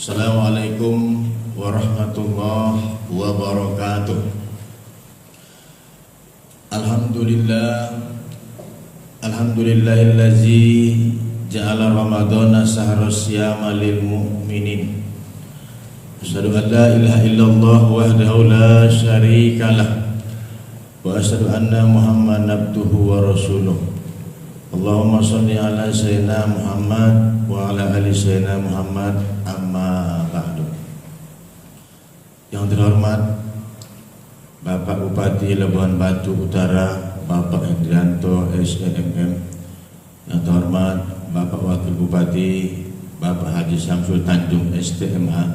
Assalamualaikum warahmatullahi wabarakatuh. Alhamdulillahillazi ja'ala ramadhana sahra siyama lil mu'minin. Asyhadu an la ilaha illallah wahdahu la syarikalah wa asyhadu anna Muhammadan abduhu wa rasuluh. Allahumma shalli ala sayyidina Muhammad wa ala ali sayyidina Muhammad, amma ba'du. Yang terhormat Bapak Bupati Labuhan Batu Utara, Bapak Hendrianto SNMM. Yang terhormat Bapak Wakil Bupati Bapak Haji Syamsul Tanjung STMH.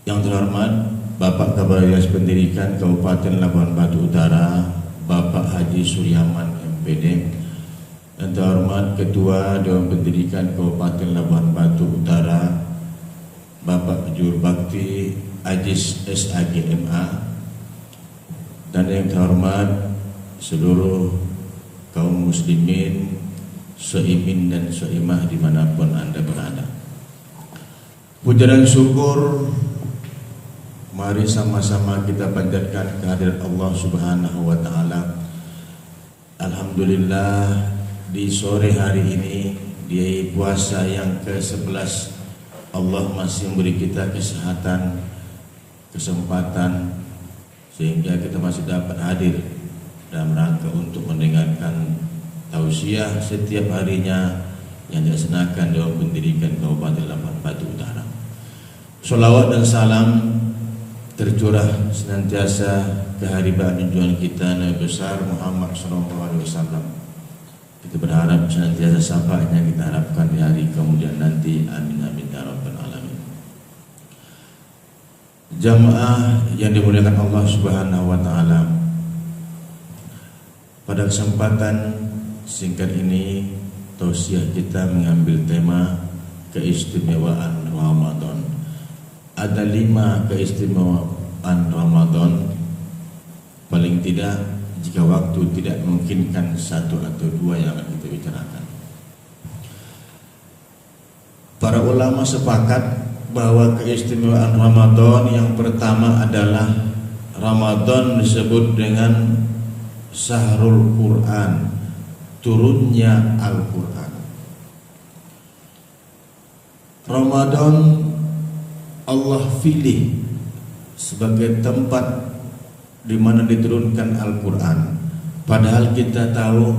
Yang terhormat Bapak Kabar Dinas Pendidikan Kabupaten Labuhan Batu Utara, Bapak Haji Suryaman MPD. Yang terhormat Ketua Dewan Pendidikan Kabupaten Labuhan Batu Utara, Bapak Juru Bakti Ajis SAGMA. Dan yang terhormat seluruh kaum muslimin, soimin dan soimah dimanapun Anda berada. Puja dan syukur mari sama-sama kita panjatkan kehadirat Allah Subhanahu wa Ta'ala. Alhamdulillah, di sore hari ini di puasa yang ke-11 Allah masih memberi kita kesehatan, kesempatan, sehingga kita masih dapat hadir dalam rangka untuk mendengarkan tausiah setiap harinya yang dilaksanakan Dewan Pendidikan Kabupaten Labuhan Batu Utara. Sholawat dan salam tercurah senantiasa keharibaan junjungan kita Nabi besar Muhammad SAW. Kita berharap senantiasa syafaatnya kita harapkan di hari kemudian nanti. Amin amin ya rabbal alamin. Jamaah yang dimuliakan Allah Subhanahu wa Ta'ala, pada kesempatan singkat ini tausiah kita mengambil tema keistimewaan Ramadan. Ada 5 keistimewaan Ramadan, paling tidak jika waktu tidak memungkinkan 1 atau 2 yang akan kita bicarakan. Para ulama sepakat bahwa keistimewaan Ramadan yang pertama adalah Ramadan disebut dengan Syahrul Quran, turunnya Al-Quran. Ramadan Allah pilih sebagai tempat di mana diturunkan Al-Quran. Padahal kita tahu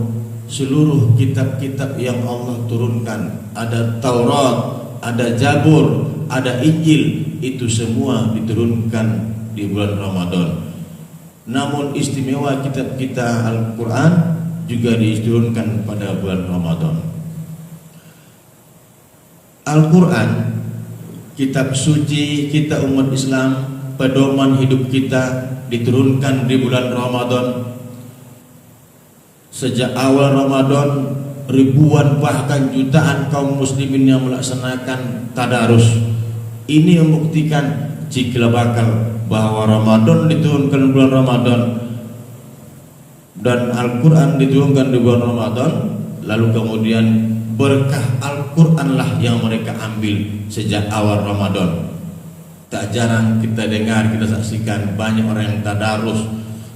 seluruh kitab-kitab yang Allah turunkan, ada Taurat, ada Zabur, ada Injil, itu semua diturunkan di bulan Ramadan. Namun istimewa kitab kita Al-Quran juga diturunkan pada bulan Ramadan. Al-Quran, kitab suci kita umat Islam, pedoman hidup kita, diturunkan di bulan Ramadan. Sejak awal Ramadan, ribuan bahkan jutaan kaum muslimin yang melaksanakan tadarus. Ini membuktikan cikal bakal bahwa Ramadan diturunkan di bulan Ramadan dan Al-Quran diturunkan di bulan Ramadan. Lalu kemudian berkah Al-Quran lah yang mereka ambil sejak awal Ramadan. Tak jarang kita dengar, kita saksikan banyak orang yang tadarus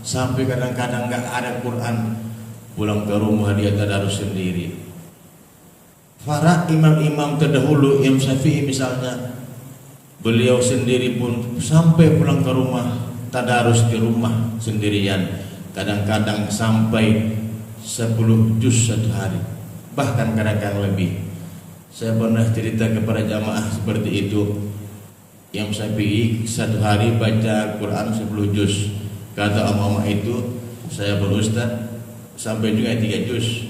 sampai kadang-kadang nggak ada Quran, pulang ke rumah dia tadarus sendiri. Para imam-imam terdahulu, Imam Syafi'i misalnya, beliau sendiri pun sampai pulang ke rumah tadarus di rumah sendirian, kadang-kadang sampai 10 juz satu hari, bahkan kadang-kadang lebih. Saya pernah cerita kepada jamaah seperti itu. Yang Syafi'i satu hari baca Quran 10 juz. Kata Mama itu, saya berustad sampai juga 3 juz,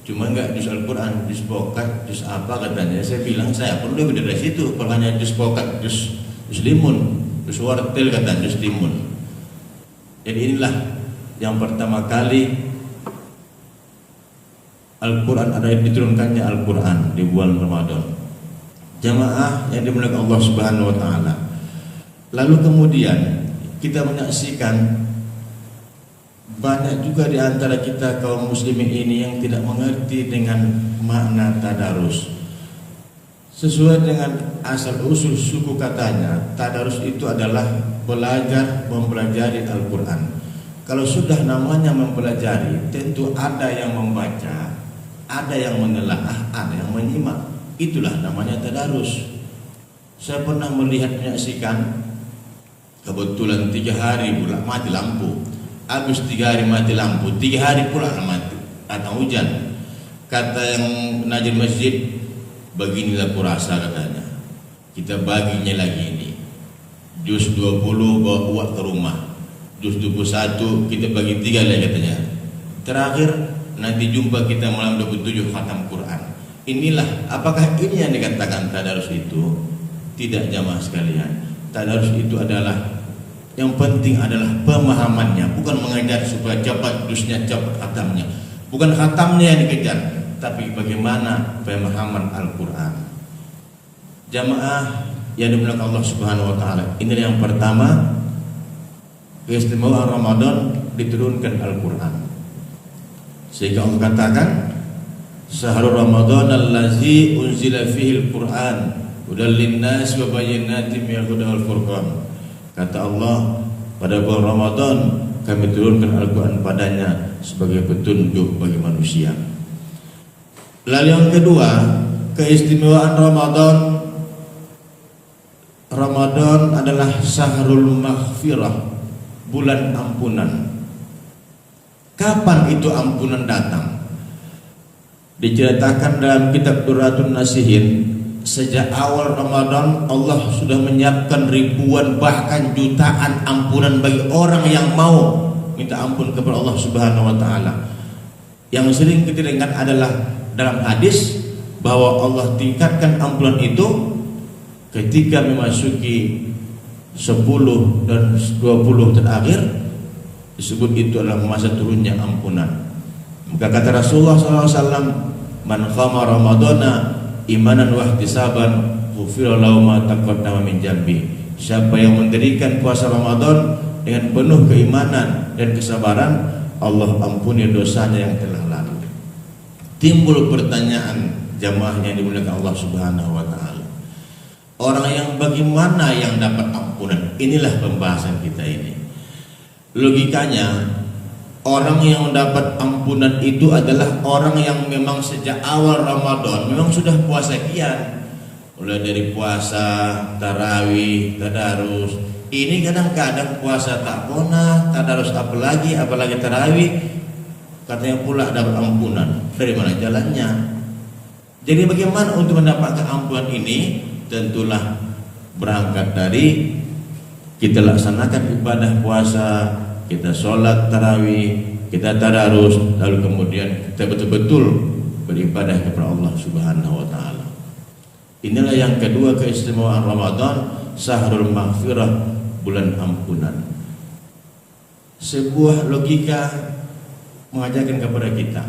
cuma enggak juz Al-Quran, juz pokat, juz apa katanya. Saya bilang saya pun lebih dari situ, kalau hanya juz pokat, juz limun, juz wartil katanya, juz timun. Jadi inilah yang pertama kali Al-Quran ada diturunkannya Al-Quran di bulan Ramadan. Jamaah yang dimuliakan Allah Subhanahu wa Ta'ala. Lalu kemudian kita menyaksikan banyak juga di antara kita kaum muslimin ini yang tidak mengerti dengan makna tadarus. Sesuai dengan asal usul suku katanya, tadarus itu adalah belajar mempelajari Al-Quran. Kalau sudah namanya mempelajari, tentu ada yang membaca, ada yang menelaah, ada yang menyimak. Itulah namanya tadarus. Saya pernah melihat, menyaksikan, kebetulan 3 hari pula mati lampu. Habis 3 hari mati lampu, 3 hari pula mati, datang hujan. Kata yang najib masjid, beginilah kurasa katanya, kita baginya lagi ini, juz 20 bawa uak ke rumah, juz 21 kita bagi 3 lagi katanya. Terakhir nanti jumpa kita malam 27 khatam Quran. Inilah, apakah ini yang dikatakan tadarus itu? Tidak, jamaah sekalian. Tadarus itu adalah, yang penting adalah pemahamannya, bukan mengajar supaya cepat juznya, cepat khatamnya. Bukan khatamnya yang dikejar, tapi bagaimana pemahaman Al-Quran. Jamaah yang dimuliakan Allah Subhanahu wa taala, ini yang pertama, keistimewaan Ramadan diturunkan Al-Quran. Sehingga Allah katakan, Syahrul Ramadan allazi unzila fihi al-Quran hudal linnas wa bayyinatin minal huda wal furqan. Kata Allah, pada bulan Ramadan kami turunkan Al-Quran padanya sebagai petunjuk bagi manusia. Lalu yang kedua, keistimewaan Ramadan. Ramadan adalah syahrul maghfirah, bulan ampunan. Kapan itu ampunan datang? Diceritakan dalam kitab Durratun Nasihin, sejak awal Ramadan Allah sudah menyiapkan ribuan bahkan jutaan ampunan bagi orang yang mau minta ampun kepada Allah Subhanahu wa taala. Yang sering kita dengar adalah dalam hadis bahwa Allah tingkatkan ampunan itu ketika memasuki 10 dan 20 terakhir, disebut itu adalah masa turunnya ampunan. Maka kata Rasulullah SAW, man qama ramadana imanan wa ihtisaban ghufira lahu ma taqaddama min dzambi. Siapa yang mendirikan puasa Ramadan dengan penuh keimanan dan kesabaran, Allah ampuni dosanya yang telah lalu. Timbul pertanyaan jamaah yang dimuliakan Allah Subhanahu wa taala. Orang yang bagaimana yang dapat ampunan? Inilah pembahasan kita ini. Logikanya, orang yang mendapat ampunan itu adalah orang yang memang sejak awal Ramadan memang sudah puasa kian. Mulai dari puasa, tarawih, tadarus. Ini kadang-kadang puasa tak pernah, tadarus apalagi tarawih, katanya pula dapat ampunan. Dari mana jalannya? Jadi bagaimana untuk mendapatkan ampunan ini? Tentulah berangkat dari kita laksanakan ibadah puasa, kita sholat tarawih, kita tadarus, lalu kemudian kita betul-betul beribadah kepada Allah Subhanahu wa taala. Inilah yang kedua, keistimewaan Ramadan, syahrul maghfirah, bulan ampunan. Sebuah logika mengajarkan kepada kita,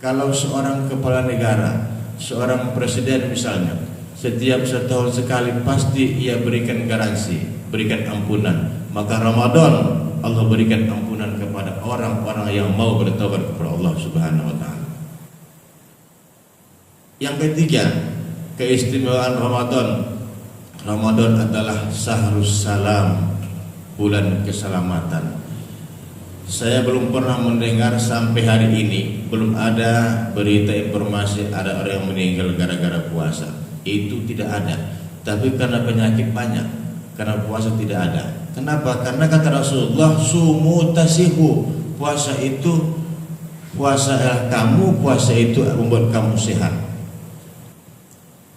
kalau seorang kepala negara, seorang presiden misalnya, setiap setahun sekali pasti ia berikan garansi, berikan ampunan. Maka Ramadan Allah berikan ampunan kepada orang-orang yang mau bertobat kepada Allah Subhanahu wa taala. Yang ketiga, keistimewaan Ramadan. Ramadan adalah syahrus salam, bulan keselamatan. Saya belum pernah mendengar sampai hari ini, belum ada berita informasi ada orang yang meninggal gara-gara puasa. Itu tidak ada. Tapi karena penyakit banyak, karena puasa tidak ada. Kenapa? Karena kata Rasulullah, sumu tasihu, puasa itu, puasa kamu, puasa itu membuat kamu sehat.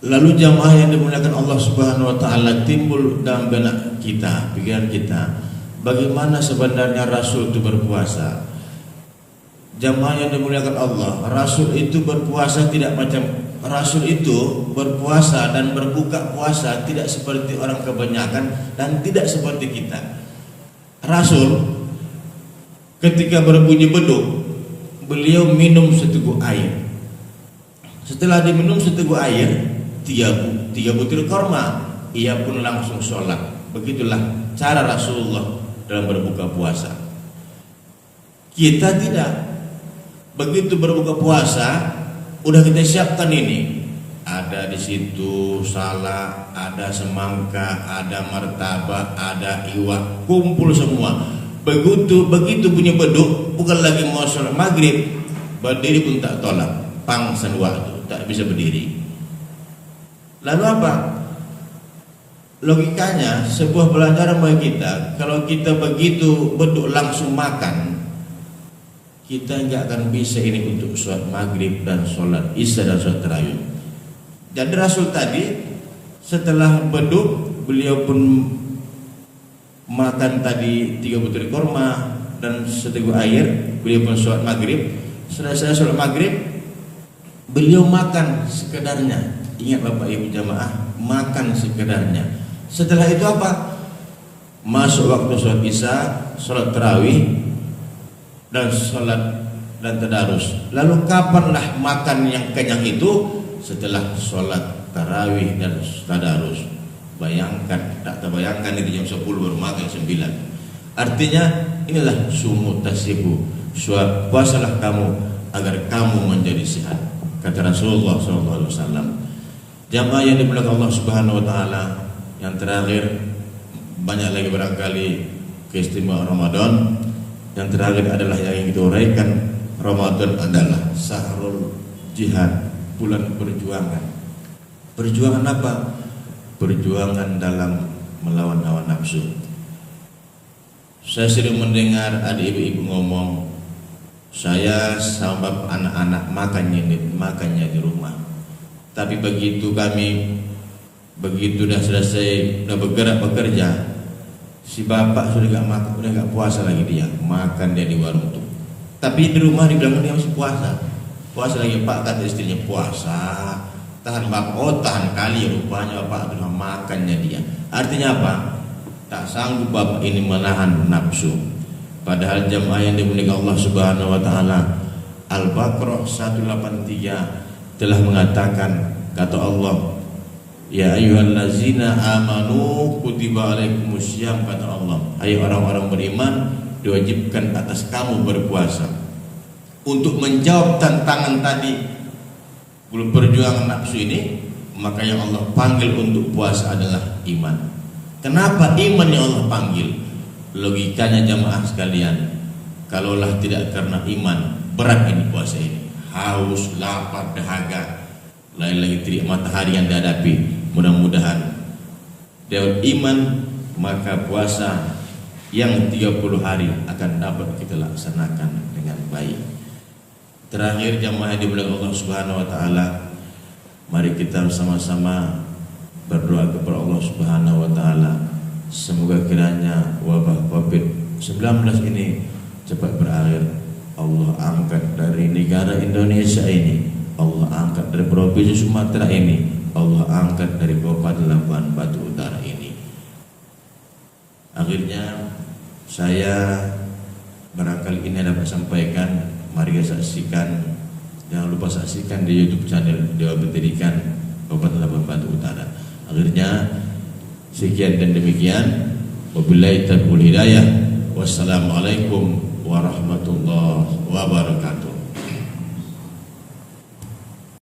Lalu jamaah yang dimuliakan Allah Subhanahu wa taala, timbul dalam benak kita, pikiran kita, bagaimana sebenarnya Rasul itu berpuasa. Jamaah yang dimuliakan Allah, Rasul itu berpuasa tidak macam Rasul itu berpuasa dan berbuka puasa tidak seperti orang kebanyakan dan tidak seperti kita. Rasul ketika berbunyi beduk, beliau minum seteguk air. Setelah diminum seteguk air, tiga butir korma, ia pun langsung sholat. Begitulah cara Rasulullah dalam berbuka puasa. Kita tidak. Begitu berbuka puasa, udah kita siapkan ini, ada di situ salak, ada semangka, ada martabak, ada iwak, kumpul semua. Begitu punya beduk, bukan lagi mau sholat maghrib, berdiri pun tak tolak, pangsan waktu, tak bisa berdiri. Lalu apa? Logikanya sebuah pelajaran bagi kita, kalau kita begitu beduk langsung makan, kita nggak akan bisa ini untuk sholat maghrib dan sholat isya dan sholat tarawih. Jadi Rasul tadi setelah beduk, beliau pun makan tadi 3 butir kurma dan seteguk air. Beliau pun sholat maghrib. Selesai sholat maghrib, beliau makan sekedarnya. Ingat Bapak Ibu jamaah, makan sekedarnya. Setelah itu apa? Masuk waktu sholat isya, sholat tarawih dan sholat dan tadarus. Lalu kapanlah makan yang kenyang itu? Setelah sholat tarawih dan tadarus. Bayangkan, tak terbayangkan itu jam 10 baru makan 9. Artinya inilah sumut tasibu, puasalah kamu agar kamu menjadi sehat, kata Rasulullah SAW. Jamaah yang dimuliakan Allah Subhanahu Wa Taala, yang terakhir banyak lagi barangkali keistimewaan Ramadan. Yang terakhir adalah yang ingin kita uraikan, Ramadan adalah sahrul jihad, bulan perjuangan. Perjuangan apa? Perjuangan dalam melawan hawa nafsu. Saya sering mendengar adik ibu ngomong, saya sama anak-anak makannya di rumah. Tapi begitu dah selesai, udah bergerak bekerja, si bapak sudah gak makan, udah gak puasa lagi dia, makan dia di warung tuh. Tapi di rumah dibilang dia masih puasa. Puasa lagi Pak, kata istrinya, puasa. Tahan bapak, oh tahan kali rupanya bapak sudah makannya dia. Artinya apa? Tak sanggup bapak ini menahan nafsu. Padahal jamaah yang dimuliakan Allah Subhanahu Wa Taala, Al-Baqarah 183 telah mengatakan, kata Allah, ya ayyuhallazina amanu kutiba alaikumussyam, kata Allah, hai orang-orang beriman, diwajibkan atas kamu berpuasa. Untuk menjawab tantangan tadi, belum perjuangan nafsu ini, maka yang Allah panggil untuk puasa adalah iman. Kenapa iman yang Allah panggil? Logikanya jamaah sekalian, kalaulah tidak karena iman, berat ini puasa ini. Haus, lapar, dahaga, lain lagi terik matahari yang dihadapi. Mudah-mudahan dengan iman, maka puasa yang 30 hari akan dapat kita laksanakan dengan baik. Terakhir jamaah dimuliakan Allah Subhanahu Wa Taala, mari kita bersama-sama berdoa kepada Allah Subhanahu Wa Taala, semoga kiranya wabah COVID-19 ini cepat berakhir. Allah angkat dari negara Indonesia ini, Allah angkat dari provinsi Sumatera ini, Allah angkat dari Kabupaten Labuan Batu Utara ini. Akhirnya saya barangkali ini dapat sampaikan. Mari kita saksikan, jangan lupa saksikan di YouTube channel Dewa Pendidikan Kabupaten Labuan Batu Utara. Akhirnya sekian dan demikian. Wabillahi taufiq wal hidayah. Wassalamualaikum warahmatullahi wabarakatuh.